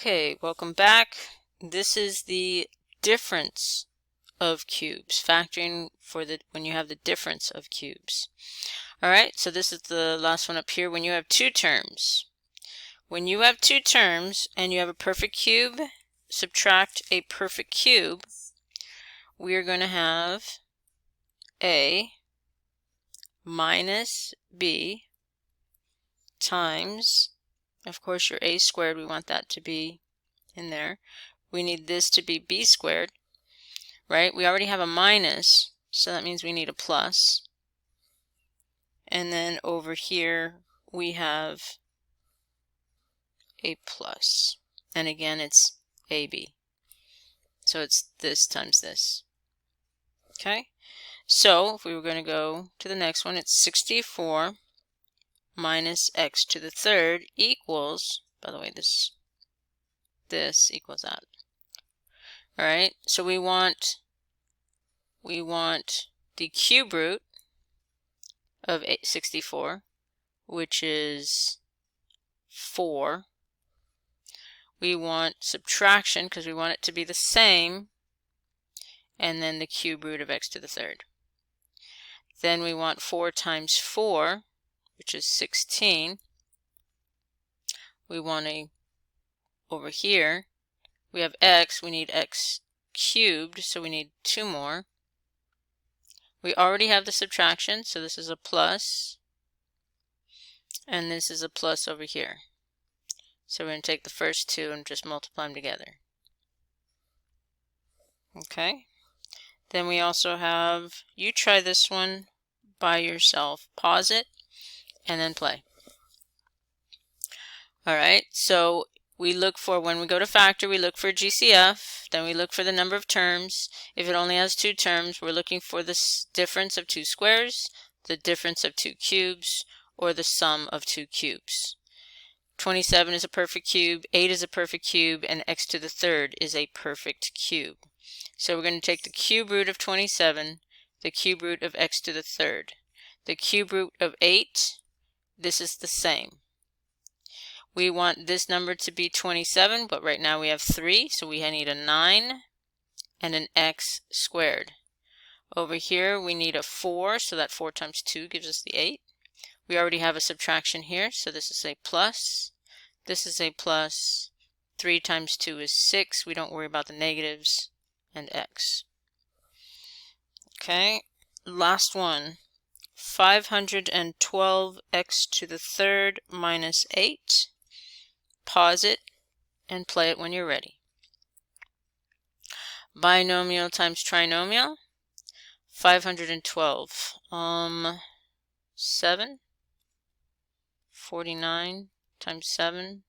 Okay, welcome back. This is the difference of cubes, factoring for when you have the difference of cubes. Alright, so this is the last one up here when you have two terms. When you have two terms and you have a perfect cube, subtract a perfect cube, we are going to have a minus b times, of course your a squared, we want that to be in there. We need this to be b squared, right? We already have a minus, so that means we need a plus. And then over here we have a plus. And again, it's ab. So it's this times this. Okay? So if we were going to go to the next one, it's 64 minus x to the third equals, by the way, this equals that. Alright, so we want the cube root of 64, which is 4. We want subtraction because we want it to be the same, and then the cube root of x to the third. Then we want 4 times 4, which is 16. We want over here, we have x, we need x cubed, so we need 2 more. We already have the subtraction, so this is a plus, and this is a plus over here. So we're going to take the first two and just multiply them together. Okay. Then we also have, you try this one by yourself. Pause it and then play. Alright, so we look for, when we go to factor, we look for GCF, then we look for the number of terms. If it only has two terms, we're looking for the difference of two squares, the difference of two cubes, or the sum of two cubes. 27 is a perfect cube, 8 is a perfect cube, and x to the third is a perfect cube. So we're going to take the cube root of 27, the cube root of x to the third. The cube root of 8, this is the same. We want this number to be 27, but right now we have 3, so we need a 9 and an x squared. Over here we need a 4, so that 4 times 2 gives us the 8. We already have a subtraction here, so this is a plus. This is a plus. 3 times 2 is 6. We don't worry about the negatives. And x. Okay, last one. 512x to the third minus 8. Pause it and play it when you're ready. Binomial times trinomial. 512. 7. 49 times 7.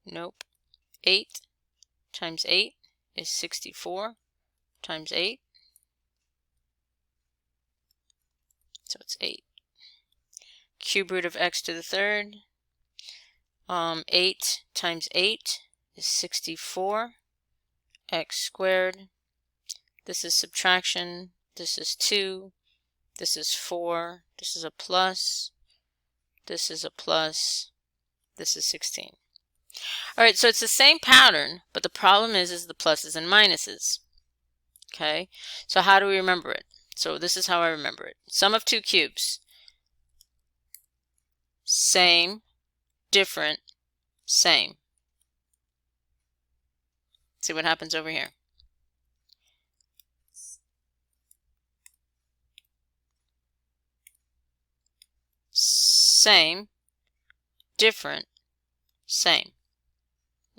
Nope. 8 times 8 is 64 times 8. So it's 8. Cube root of x to the third. 8 times 8 is 64. X squared. This is subtraction. This is 2. This is 4. This is a plus. This is a plus. This is 16. Alright, so it's the same pattern, but the problem is the pluses and minuses. Okay, so how do we remember it? So this is how I remember it. Sum of two cubes. Same, different, same. See what happens over here. Same, different, same.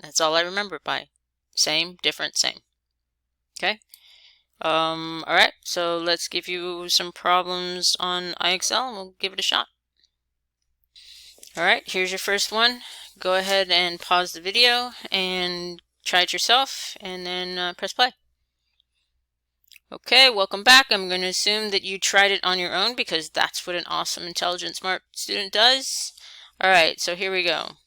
That's all I remember it by. Same, different, same. Okay? Alright, so let's give you some problems on IXL and we'll give it a shot. Alright, here's your first one. Go ahead and pause the video and try it yourself and then press play. Okay, welcome back. I'm going to assume that you tried it on your own because that's what an awesome, intelligent, smart student does. Alright, so here we go.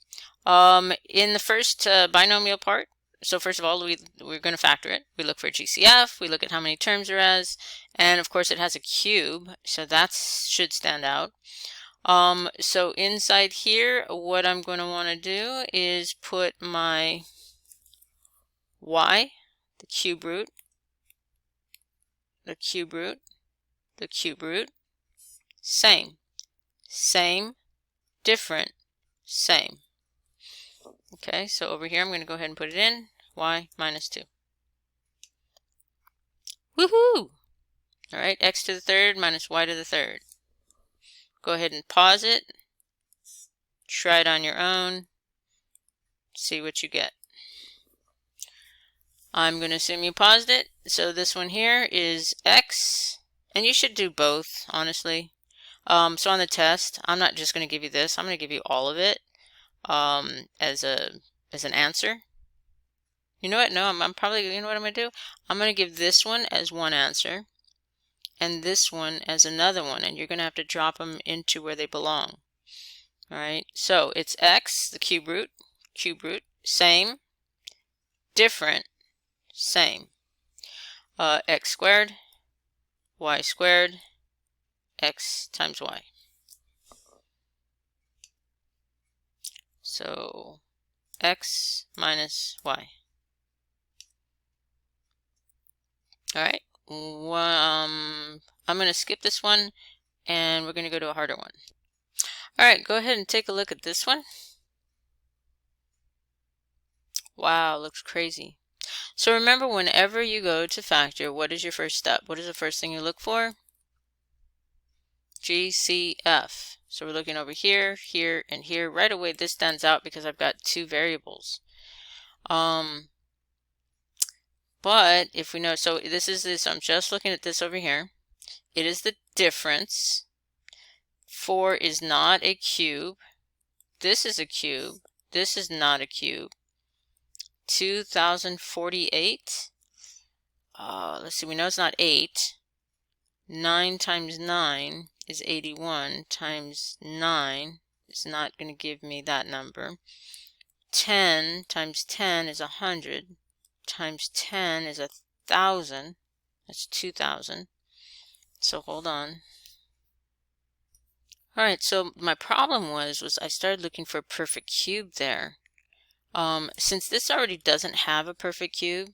In the first binomial part, so first of all, we're going to factor it. We look for GCF, we look at how many terms there is, and of course it has a cube, so that should stand out. So inside here, what I'm going to want to do is put my y, the cube root, the cube root, the cube root, same, same, different, same. Okay, so over here I'm going to go ahead and put it in, y minus 2. Woohoo! All right, x to the third minus y to the third. Go ahead and pause it, try it on your own, see what you get. I'm going to assume you paused it. So this one here is x, and you should do both, honestly. So on the test, I'm not just going to give you this. I'm going to give you all of it as an answer. You know what? No, I'm probably, you know what I'm going to do? I'm going to give this one as one answer and this one as another one, and you're going to have to drop them into where they belong. All right, so it's x, the cube root, same, different, same. X squared, y squared, x times y. So x minus y. All right, I'm going to skip this one and we're going to go to a harder one. All right, go ahead and take a look at this one. Wow, looks crazy. So remember, whenever you go to factor, what is your first step? What is the first thing you look for? GCF. So we're looking over here, here, and here. Right away, this stands out because I've got two variables. But if we know, so this is this, I'm just looking at this over here. It is the difference. 4 is not a cube. This is a cube. This is not a cube. 2048. Let's see, we know it's not 8. 9 times 9 is 81 times 9 is not going to give me that number. 10 times 10 is 100 times 10 is 1,000. That's 2,000. So hold on. All right, so my problem was I started looking for a perfect cube there. Since this already doesn't have a perfect cube,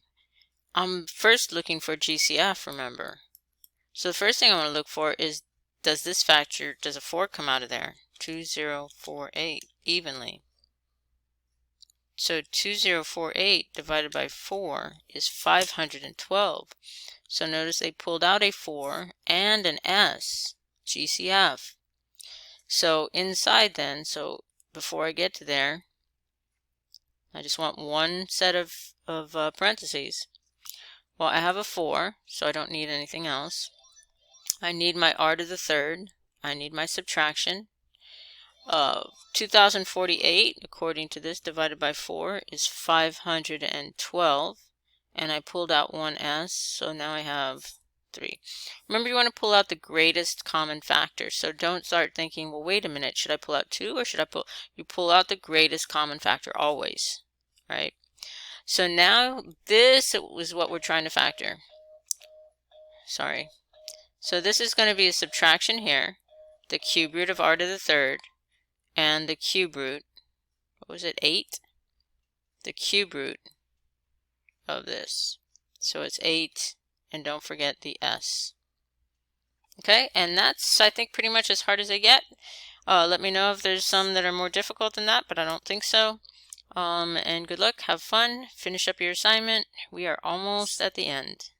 I'm first looking for GCF, remember. So the first thing I want to look for is, does a 4 come out of there? 2048 evenly. So 2048 divided by 4 is 512. So notice they pulled out a 4 and an S, GCF. So inside then, so before I get to there, I just want one set of parentheses. Well, I have a 4, so I don't need anything else. I need my r to the third. I need my subtraction. 2048, according to this, divided by 4 is 512. And I pulled out one s, so now I have 3. Remember, you want to pull out the greatest common factor. So don't start thinking, well, wait a minute, should I pull out 2 or should I pull? You pull out the greatest common factor always, right? So now this is what we're trying to factor. Sorry. So this is going to be a subtraction here, the cube root of r to the third, and the cube root, what was it, 8? The cube root of this. So it's 8, and don't forget the s. Okay, and that's, I think, pretty much as hard as they get. Let me know if there's some that are more difficult than that, but I don't think so. And good luck, have fun, finish up your assignment. We are almost at the end.